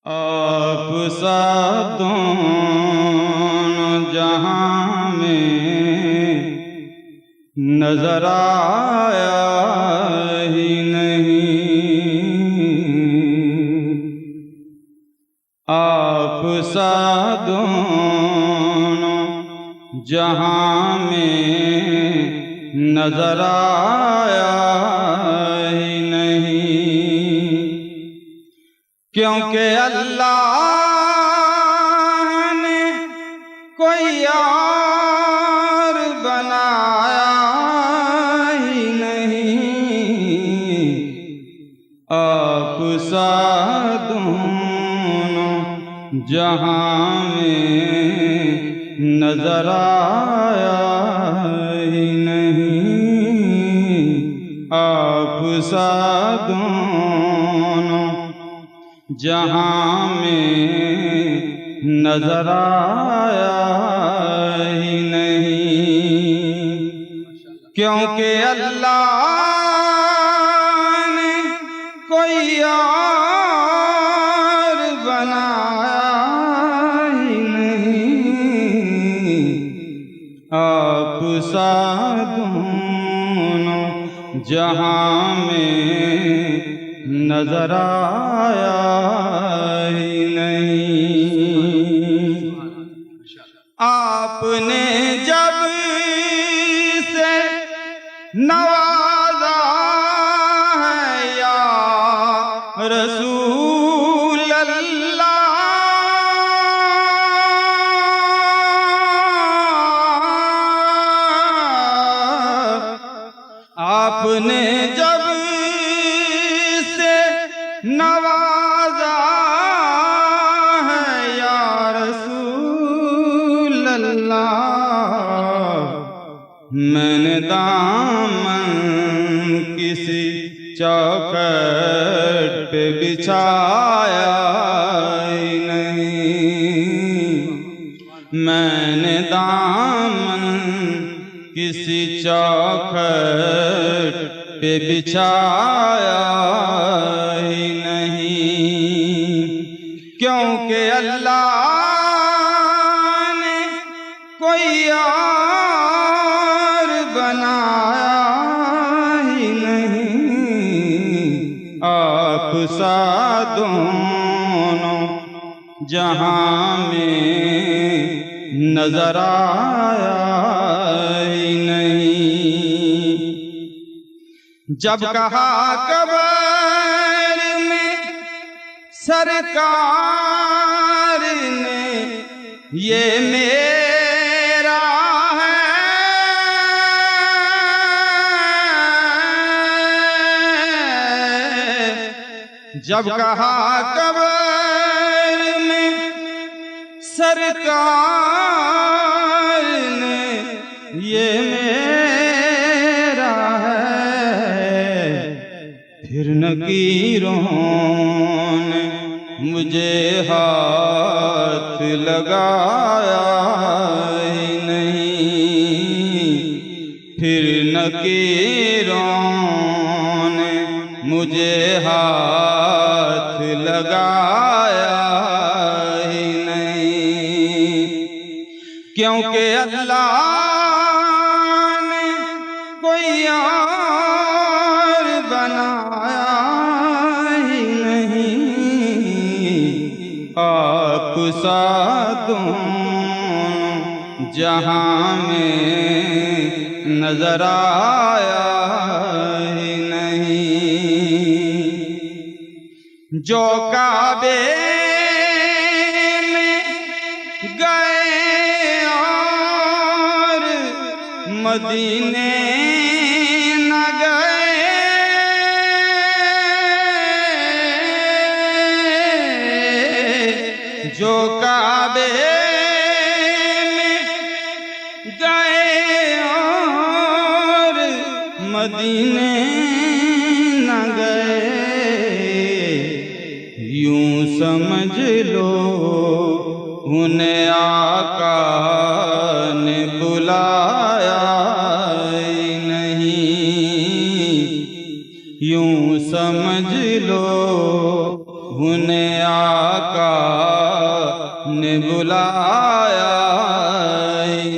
आप सा दोनों जहां में नजर आया ही नहीं। आप सा दोनों जहां में नजर आया ही नहीं, क्योंकि अल्लाह ने कोई और बनाया ही नहीं। आप सा दोनों जहां में नजर आया ही नहीं। आप सा दोनों जहां में नजर आया ही नहीं, क्योंकि अल्लाह ने कोई और बनाया ही नहीं। आप सा दोनों जहां में नजर आया ही नहीं। आपने जब से नवाजा है या रसूल अल्लाह, आपने जब नवाजा है या रसूल अल्लाह। मैंने दामन किसी चौखट पे बिछाया ही नहीं। मैंने दामन किसी चौखट पे बिछाया ही नहीं, क्योंकि अल्लाह ने कोई और बनाया ही नहीं। आप सा दोनों जहां में नजर आया ही नहीं। जब कहा कब्र में सरकार ने ये मेरा है, जब कहा कब्र में सरकार ने ये मेरा है, फिर नकीरों ने मुझे हाथ लगाया ही नहीं। फिर नकीरों ने मुझे हाथ लगाया ही नहीं, क्योंकि अल्लाह ने कोई और बनाया ही नहीं। आप सा दोनों जहां में नजर आया ही नहीं। जो काबे में गए और मदीने न गए, जो काबे में गए और मदीने न गए, यूं समझ लो उन्हें आका ने बुलाया ही नहीं। यूं समझ लो उन्हें आका ने बुलाया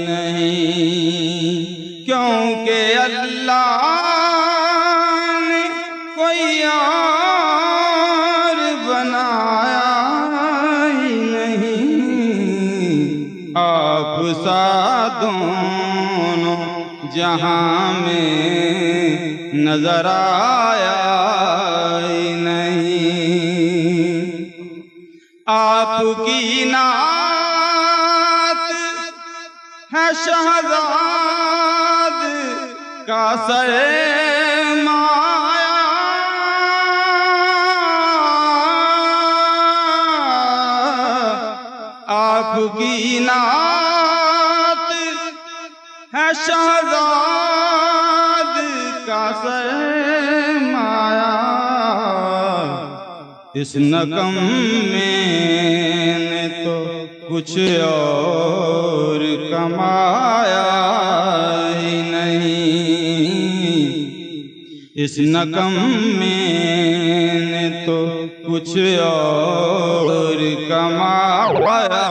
नहीं, क्योंकि अल्लाह ने कोई और बनाया ही नहीं। आप सा दोनों जहां में नजर आया ही नहीं। आपकी नात है शहजाद का सरमाया, आपकी नात है शहजाद का सरमाया। इस नगम में ने तो कुछ और कमाया ही नहीं। इस नगम में ने तो कुछ और कमाया